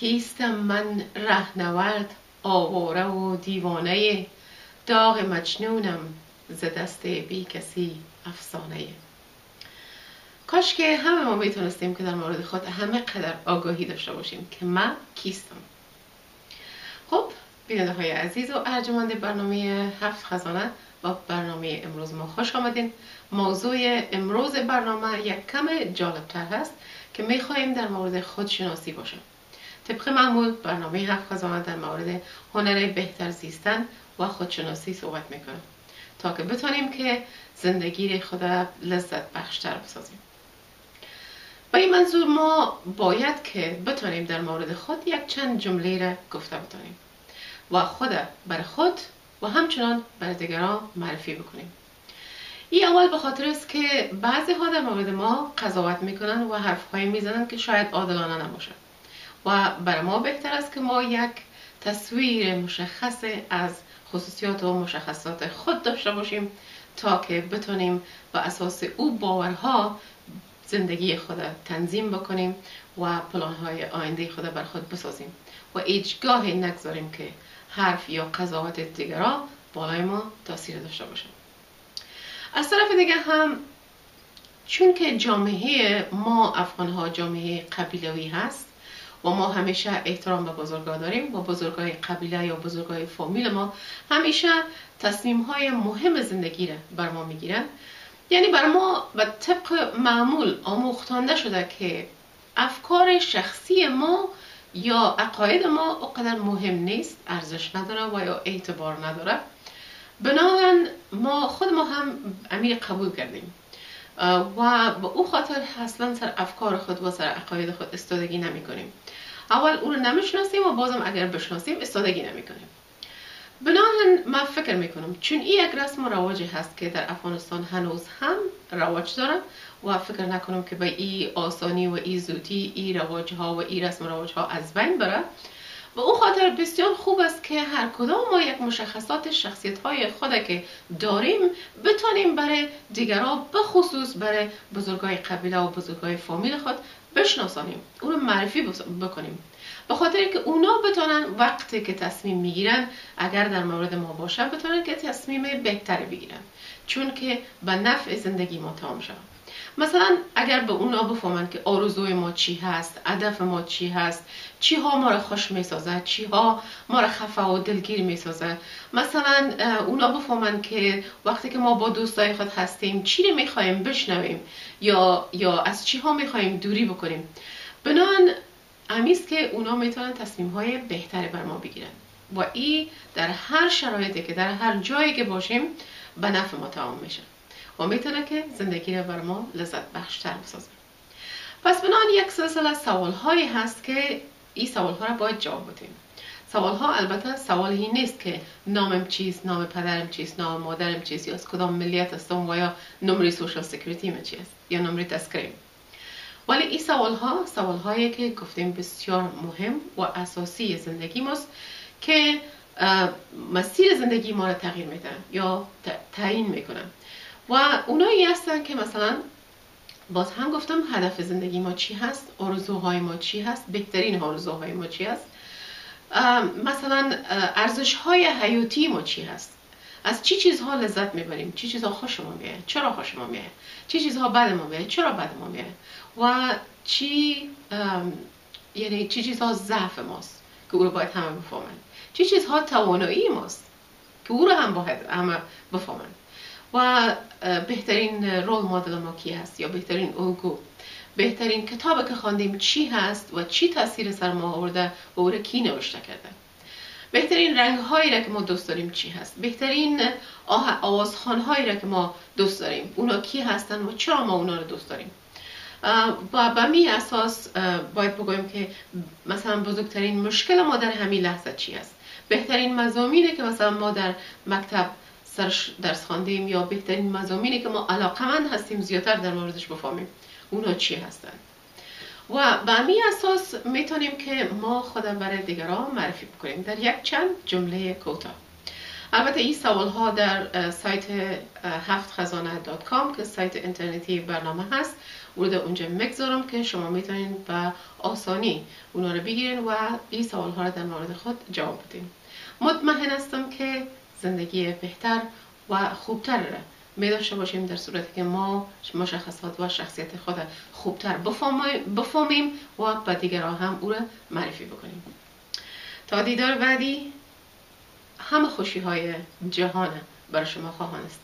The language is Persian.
کیستم من رهنورد آواره و دیوانه، داغ مجنونم ز دست بی کسی افسانه. کاش که همه ما میتونستیم که در مورد خود همه قدر آگاهی داشته باشیم که من کیستم. خب بیننده های عزیز و ارجمند برنامه 7 خزانه با برنامه امروز ما خوش آمدین. موضوع امروز برنامه یک کم جالبتر هست که میخواهیم در مورد خودشناسی باشه. طبق معمول برنامه 7 خزانه در مورد هنر بهتر زیستن و خودشناسی صحبت میکنه تا که بتونیم که زندگی خود لذت بخشتر بسازیم. با این منظور ما باید که بتونیم در مورد خود یک چند جمله را گفته بتونیم و خود بر خود و همچنان بر دیگران معرفی بکنیم. این اول به خاطر است که بعضی ها در مورد ما قضاوت میکنن و حرفهایی میزنن که شاید عادلانه نباشه و برای ما بهتر است که ما یک تصویر مشخص از خصوصیات و مشخصات خود داشته باشیم تا که بتونیم بر اساس او باورها زندگی خود تنظیم بکنیم و پلان‌های آینده خود بر خود بسازیم و هیچگاه نگذاریم که حرف یا قضاوت دیگران بالای ما تاثیر داشته باشه. از طرف دیگه هم چون که جامعه ما افغان‌ها جامعه قبیلوی هست و ما همیشه احترام به بزرگا داریم و بزرگای قبیله یا بزرگای فامیل ما همیشه تصمیم‌های مهم زندگی را بر ما میگیرن. یعنی بر ما به طبق معمول آموختانده شده که افکار شخصی ما یا عقاید ما اونقدر مهم نیست، ارزش نداره و یا اعتبار نداره. بنابراین ما خود ما هم امیر قبول کردیم و به او خاطر اصلا سر افکار خود و سر عقاید خود استادگی نمی کنیم. اول او رو نمیشناسیم و بازم اگر بشناسیم استادگی نمی کنیم. بنابراین من فکر میکنم چون این یک رسم و رواجی هست که در افغانستان هنوز هم رواج داره و فکر نکنم که به این آسانی و این زودی این رواج ها و این رسم و رواج ها از بین بره. و او خاطر بسیار خوب است که هر کدام ما یک مشخصات شخصیت های خود که داریم بتونیم برای دیگران به خصوص برای بزرگای قبیله و بزرگای فامیل خود بشناسانیم، اون رو معرفی بکنیم، به خاطر که اونا بتونن وقتی که تصمیم میگیرن اگر در مورد ما باشه بتونن که تصمیم بهتری بگیرن چون که به نفع زندگی ما تمام شود. مثلا اگر به اونا بفهمن که آرزوی ما چی هست، هدف ما چی هست، چی ها ما را خوش میسازه، چی ها ما را خفه و دلگیر میسازه، مثلا اونا بفهمن که وقتی که ما با دوستای خود هستیم چی رو میخوایم بشنویم یا از چی ها میخوایم دوری بکنیم، بنابراین همیست که اونا میتونن تصمیم های بهتری بر ما بگیرن و این در هر شرایطی که در هر جایی که باشیم به نفع ما تمام میشه و میتونه که زندگی رو بر ما لذت بخشتر بسازه. پس بنابراین یک سلسله سوال هایی هست که این سوال ها رو باید جواب بدیم. سوال ها البته سوالی نیست که نامم چیست، نام پدرم چیست، نام مادرم چیست، یا از کدام ملیت هستم و یا نمره سوشال سکیوریتی من چیست یا نمره تذکره. ولی این سوال هایی که گفتیم بسیار مهم و اساسی زندگی ماست که مسیر زندگی ما را تغییر میدن یا تعیین میکنن و اونایی هستن که مثلا باز هم گفتم هدف زندگی ما چی هست، آرزوهای ما چی هست، بهترین آرزوهای ما چی هست، مثلا ارزش‌های حیاتی ما چی هست، از چی چیزها لذت میبریم، چی چیزها خوش ما میاد، چرا خوش ما میاد، چی چیزها بد ما میاد، چرا بد ما میاد و یعنی چی چیزها ضعف ماست که او رو باید همه بفهمن، چی چیزها توانایی ماست که او رو هم باید همه بفهمن و بهترین رول مدل ما کی هست یا بهترین الگو، بهترین کتابی که خواندیم چی هست و چی تاثیر سر ما آورده و او را کی نوشته کرده، بهترین رنگ هایی را که ما دوست داریم چی هست، بهترین آوازخوان هایی را که ما دوست داریم اونا کی هستن و چرا ما اونا رو دوست داریم. و به می اساس باید بگویم که مثلا بزرگترین مشکل ما در همین لحظه چی هست، بهترین مضامینی که مثلا ما در مکتب درس خواندیم یا بهترین مضامینی که ما علاقمند هستیم زیادتر در موردش بفهمیم اونا چی هستن و به همین اساس میتونیم که ما خود برای دیگران معرفی بکنیم در یک چند جمله کوتاه. البته این سوال ها در سایت 7khazaneh.com که سایت اینترنتی برنامه هست ورده اونجا میگذارم که شما میتونید به آسانی اونا رو بگیرین و این سوال ها رو در مورد خود جواب بدین. مطمئن هستم که زندگی بهتر و خوبتر را می داشته باشیم در صورتی که ما مشخصات و شخصیت خود خوبتر بفهمیم و به دیگران هم او را معرفی بکنیم. تا دیدار بعدی همه خوشی های جهان برای شما خواهان است.